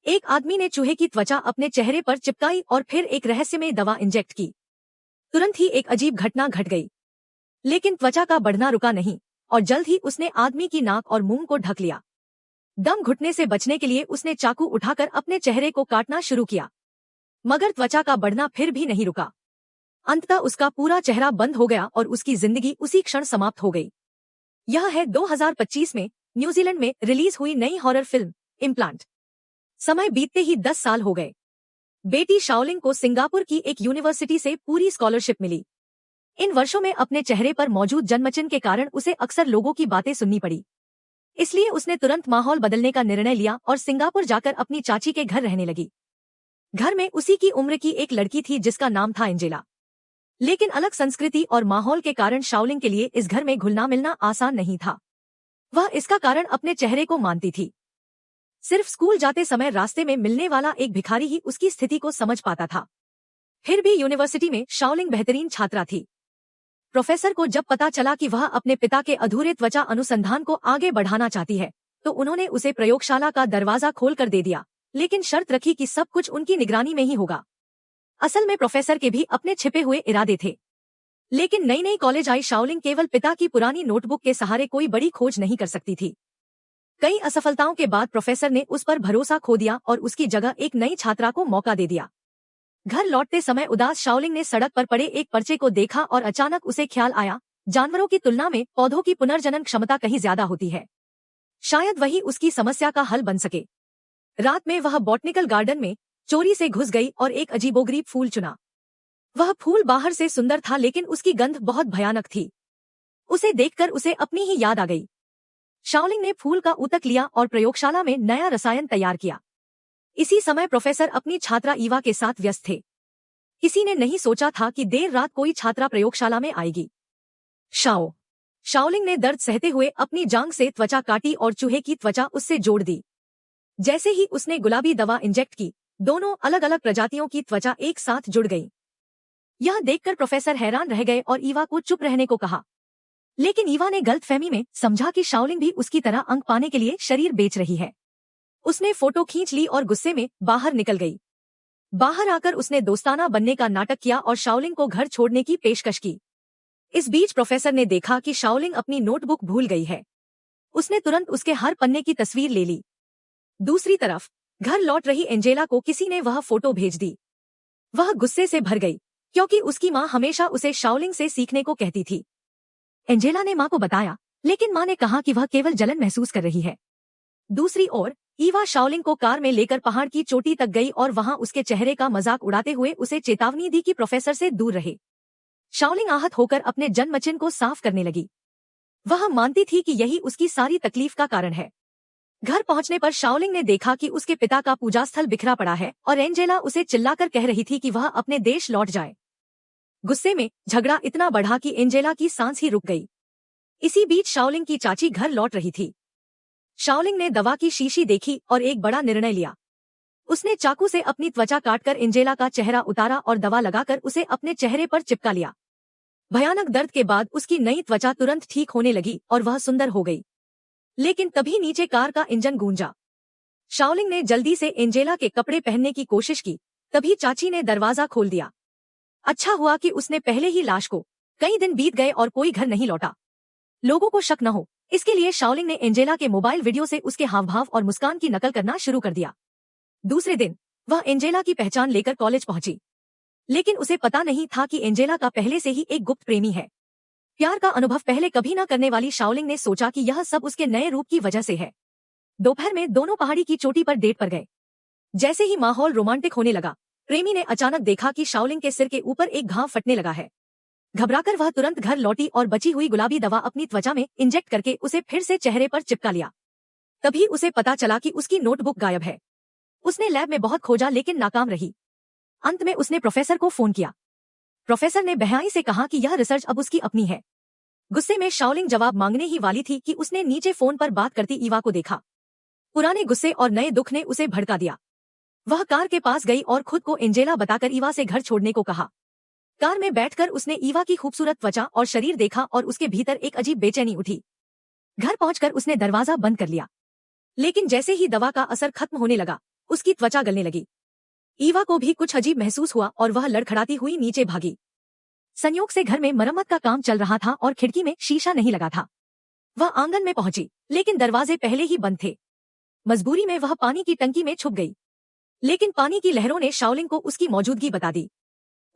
एक आदमी ने चूहे की त्वचा अपने चेहरे पर चिपकाई और फिर एक रहस्यमय दवा इंजेक्ट की। तुरंत ही एक अजीब घटना घट गई, लेकिन त्वचा का बढ़ना रुका नहीं और जल्द ही उसने आदमी की नाक और मुंह को ढक लिया। दम घुटने से बचने के लिए उसने चाकू उठाकर अपने चेहरे को काटना शुरू किया, मगर त्वचा का बढ़ना फिर भी नहीं रुका। अंततः उसका पूरा चेहरा बंद हो गया और उसकी जिंदगी उसी क्षण समाप्त हो गई। यह है 2025 में न्यूजीलैंड में रिलीज हुई नई हॉरर फिल्म इम्प्लांट। समय बीतते ही 10 साल हो गए। बेटी शाओलिंग को सिंगापुर की एक यूनिवर्सिटी से पूरी स्कॉलरशिप मिली। इन वर्षों में अपने चेहरे पर मौजूद जन्मचिन्ह के कारण उसे अक्सर लोगों की बातें सुननी पड़ी। इसलिए उसने तुरंत माहौल बदलने का निर्णय लिया और सिंगापुर जाकर अपनी चाची के घर रहने लगी। घर में उसी की उम्र की एक लड़की थी जिसका नाम था एंजेला। लेकिन अलग संस्कृति और माहौल के कारण शाओलिंग के लिए इस घर में घुलना मिलना आसान नहीं था। वह इसका कारण अपने चेहरे को मानती थी। सिर्फ स्कूल जाते समय रास्ते में मिलने वाला एक भिखारी ही उसकी स्थिति को समझ पाता था। फिर भी यूनिवर्सिटी में शाओलिंग बेहतरीन छात्रा थी। प्रोफेसर को जब पता चला कि वह अपने पिता के अधूरे त्वचा अनुसंधान को आगे बढ़ाना चाहती है, तो उन्होंने उसे प्रयोगशाला का दरवाजा खोलकर दे दिया, लेकिन शर्त रखी कि सब कुछ उनकी निगरानी में ही होगा। असल में प्रोफेसर के भी अपने छिपे हुए इरादे थे। लेकिन नई नई कॉलेज आई शाओलिंग केवल पिता की पुरानी नोटबुक के सहारे कोई बड़ी खोज नहीं कर सकती थी। कई असफलताओं के बाद प्रोफेसर ने उस पर भरोसा खो दिया और उसकी जगह एक नई छात्रा को मौका दे दिया। घर लौटते समय उदास शाओलिंग ने सड़क पर पड़े एक पर्चे को देखा और अचानक उसे ख्याल आया, जानवरों की तुलना में पौधों की पुनर्जनन क्षमता कहीं ज्यादा होती है। शायद वही उसकी समस्या का हल बन सके। रात में वह बॉटनिकल गार्डन में चोरी से घुस गई और एक अजीबोगरीब फूल चुना। वह फूल बाहर से सुंदर था, लेकिन उसकी गंध बहुत भयानक थी। उसे देखकर उसे अपनी ही याद आ गई। शाओलिंग ने फूल का ऊतक लिया और प्रयोगशाला में नया रसायन तैयार किया। इसी समय प्रोफेसर अपनी छात्रा ईवा के साथ व्यस्त थे। किसी ने नहीं सोचा था कि देर रात कोई छात्रा प्रयोगशाला में आएगी। शाओलिंग ने दर्द सहते हुए अपनी जांघ से त्वचा काटी और चूहे की त्वचा उससे जोड़ दी। जैसे ही उसने गुलाबी दवा इंजेक्ट की, दोनों अलग अलग प्रजातियों की त्वचा एक साथ जुड़ गई। यह देखकर प्रोफेसर हैरान रह गए और ईवा को चुप रहने को कहा। लेकिन ईवा ने गलतफहमी में समझा कि शाओलिंग भी उसकी तरह अंक पाने के लिए शरीर बेच रही है। उसने फोटो खींच ली और गुस्से में बाहर निकल गई। बाहर आकर उसने दोस्ताना बनने का नाटक किया और शाओलिंग को घर छोड़ने की पेशकश की। इस बीच प्रोफेसर ने देखा कि शाओलिंग अपनी नोटबुक भूल गई है। उसने तुरंत उसके हर पन्ने की तस्वीर ले ली। दूसरी तरफ घर लौट रही एंजेला को किसी ने वह फोटो भेज दी। वह गुस्से से भर गई, क्योंकि उसकी माँ हमेशा उसे शाओलिंग से सीखने को कहती थी। एंजेला ने माँ को बताया, लेकिन माँ ने कहा कि वह केवल जलन महसूस कर रही है। दूसरी ओर ईवा शाओलिंग को कार में लेकर पहाड़ की चोटी तक गई और वहां उसके चेहरे का मजाक उड़ाते हुए उसे चेतावनी दी कि प्रोफेसर से दूर रहे। शाओलिंग आहत होकर अपने जन्मचिन्ह को साफ करने लगी। वह मानती थी कि यही उसकी सारी तकलीफ का कारण है। घर पहुंचने पर शाओलिंग ने देखा कि उसके पिता का पूजा स्थल बिखरा पड़ा है और एंजेला उसे चिल्लाकर कह रही थी कि वह अपने देश लौट जाए। गुस्से में झगड़ा इतना बढ़ा कि एंजेला की सांस ही रुक गई। इसी बीच शाओलिंग की चाची घर लौट रही थी। शाओलिंग ने दवा की शीशी देखी और एक बड़ा निर्णय लिया। उसने चाकू से अपनी त्वचा काटकर एंजेला का चेहरा उतारा और दवा लगाकर उसे अपने चेहरे पर चिपका लिया। भयानक दर्द के बाद उसकी नई त्वचा तुरंत ठीक होने लगी और वह सुंदर हो गई। लेकिन तभी नीचे कार का इंजन गूंजा। शाओलिंग ने जल्दी से एंजेला के कपड़े पहनने की कोशिश की, तभी चाची ने दरवाजा खोल दिया। अच्छा हुआ कि उसने पहले ही लाश को। कई दिन बीत गए और कोई घर नहीं लौटा। लोगों को शक न हो, इसके लिए शाओलिंग ने एंजेला के मोबाइल वीडियो से उसके हावभाव और मुस्कान की नकल करना शुरू कर दिया। दूसरे दिन वह एंजेला की पहचान लेकर कॉलेज पहुंची। लेकिन उसे पता नहीं था कि एंजेला का पहले से ही एक गुप्त प्रेमी है। प्यार का अनुभव पहले कभी न करने वाली शाओलिंग ने सोचा कि यह सब उसके नए रूप की वजह से है। दोपहर में दोनों पहाड़ी की चोटी पर डेट पर गए। जैसे ही माहौल रोमांटिक होने लगा, प्रेमी ने अचानक देखा कि शाओलिंग के सिर के ऊपर एक घाव फटने लगा है। घबराकर वह तुरंत घर लौटी और बची हुई गुलाबी दवा अपनी त्वचा में इंजेक्ट करके उसे फिर से चेहरे पर चिपका लिया। तभी उसे पता चला कि उसकी नोटबुक गायब है। उसने लैब में बहुत खोजा लेकिन नाकाम रही। अंत में उसने प्रोफेसर को फोन किया। प्रोफेसर ने बहनाई से कहा कि यह रिसर्च अब उसकी अपनी है। गुस्से में शाओलिंग जवाब मांगने ही वाली थी कि उसने नीचे फोन पर बात करती ईवा को देखा। पुराने गुस्से और नए दुख ने उसे भड़का दिया। वह कार के पास गई और खुद को एंजेला बताकर ईवा से घर छोड़ने को कहा। कार में बैठकर उसने ईवा की खूबसूरत त्वचा और शरीर देखा और उसके भीतर एक अजीब बेचैनी उठी। घर पहुंचकर उसने दरवाजा बंद कर लिया। लेकिन जैसे ही दवा का असर खत्म होने लगा, उसकी त्वचा गलने लगी। ईवा को भी कुछ अजीब महसूस हुआ और वह लड़खड़ाती हुई नीचे भागी। संयोग से घर में मरम्मत का काम चल रहा था और खिड़की में शीशा नहीं लगा था। वह आंगन में पहुंची, लेकिन दरवाजे पहले ही बंद थे। मजबूरी में वह पानी की टंकी में छुप गई, लेकिन पानी की लहरों ने शाओलिंग को उसकी मौजूदगी बता दी।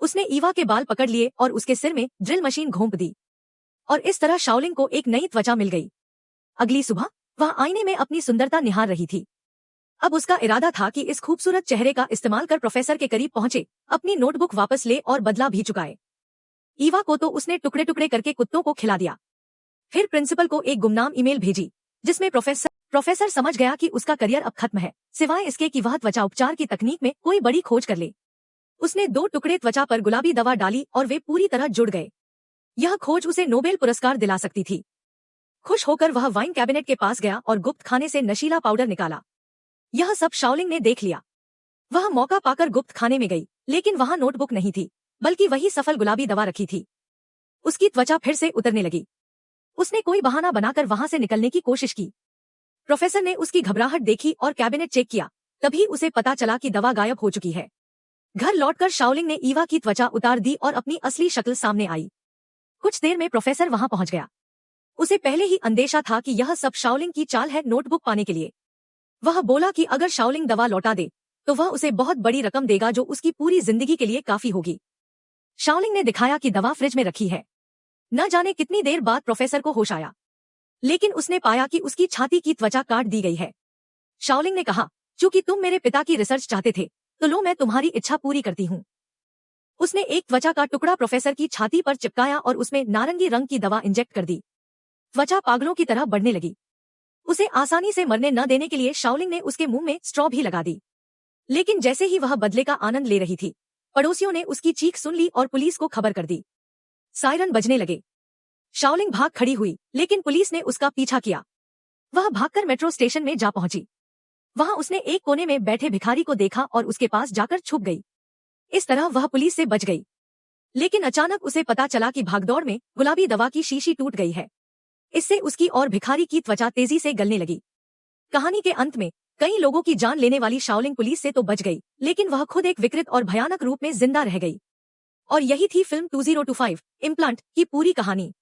उसने ईवा के बाल पकड़ लिए और उसके सिर में ड्रिल मशीन घोंप दी, और इस तरह शाओलिंग को एक नई त्वचा मिल गई। अगली सुबह वह आईने में अपनी सुंदरता निहार रही थी। अब उसका इरादा था कि इस खूबसूरत चेहरे का इस्तेमाल कर प्रोफेसर के करीब पहुंचे, अपनी नोटबुक वापस ले और बदला भी चुकाए। ईवा को तो उसने टुकड़े टुकड़े करके कुत्तों को खिला दिया। फिर प्रिंसिपल को एक गुमनाम ईमेल भेजी, जिसमें प्रोफेसर समझ गया कि उसका करियर अब खत्म है, सिवाय इसके कि वह त्वचा उपचार की तकनीक में कोई बड़ी खोज कर ले। उसने 2 टुकड़े त्वचा पर गुलाबी दवा डाली और वे पूरी तरह जुड़ गए। यह खोज उसे नोबेल पुरस्कार दिला सकती थी। खुश होकर वह वाइन कैबिनेट के पास गया और गुप्त खाने से नशीला पाउडर निकाला। यह सब शाओलिंग ने देख लिया। वह मौका पाकर गुप्त खाने में गई, लेकिन वहां नोटबुक नहीं थी, बल्कि वही सफल गुलाबी दवा रखी थी। उसकी त्वचा फिर से उतरने लगी। उसने कोई बहाना बनाकर वहां से निकलने की कोशिश की। प्रोफेसर ने उसकी घबराहट देखी और कैबिनेट चेक किया। तभी उसे पता चला कि दवा गायब हो चुकी है। घर लौटकर शाओलिंग ने ईवा की त्वचा उतार दी और अपनी असली शक्ल सामने आई। कुछ देर में प्रोफेसर वहां पहुंच गया। उसे पहले ही अंदेशा था कि यह सब शाओलिंग की चाल है नोटबुक पाने के लिए। वह बोला कि अगर शाओलिंग दवा लौटा दे तो वह उसे बहुत बड़ी रकम देगा, जो उसकी पूरी जिंदगी के लिए काफी होगी। शाओलिंग ने दिखाया कि दवा फ्रिज में रखी है। न जाने कितनी देर बाद प्रोफेसर को होश आया, लेकिन उसने पाया कि उसकी छाती की त्वचा काट दी गई है। शाओलिंग ने कहा, चूंकि तुम मेरे पिता की रिसर्च चाहते थे, तो लो मैं तुम्हारी इच्छा पूरी करती हूँ। उसने एक त्वचा का टुकड़ा प्रोफेसर की छाती पर चिपकाया और उसमें नारंगी रंग की दवा इंजेक्ट कर दी। त्वचा पागलों की तरह बढ़ने लगी। उसे आसानी से मरने न देने के लिए शाओलिंग ने उसके मुंह में स्ट्रॉ भी लगा दी। लेकिन जैसे ही वह बदले का आनंद ले रही थी, पड़ोसियों ने उसकी चीख सुन ली और पुलिस को खबर कर दी। सायरन बजने लगे। शाओलिंग भाग खड़ी हुई, लेकिन पुलिस ने उसका पीछा किया। वह भागकर मेट्रो स्टेशन में जा पहुंची। वहां उसने एक कोने में बैठे भिखारी को देखा और उसके पास जाकर छुप गई। इस तरह वह पुलिस से बच गई। लेकिन अचानक उसे पता चला कि भागदौड़ में गुलाबी दवा की शीशी टूट गई है। इससे उसकी और भिखारी की त्वचा तेजी से गलने लगी। कहानी के अंत में कई लोगों की जान लेने वाली शाओलिंग पुलिस से तो बच गई, लेकिन वह खुद एक विकृत और भयानक रूप में जिंदा रह गई। और यही थी फिल्म 2025 इम्प्लांट की पूरी कहानी।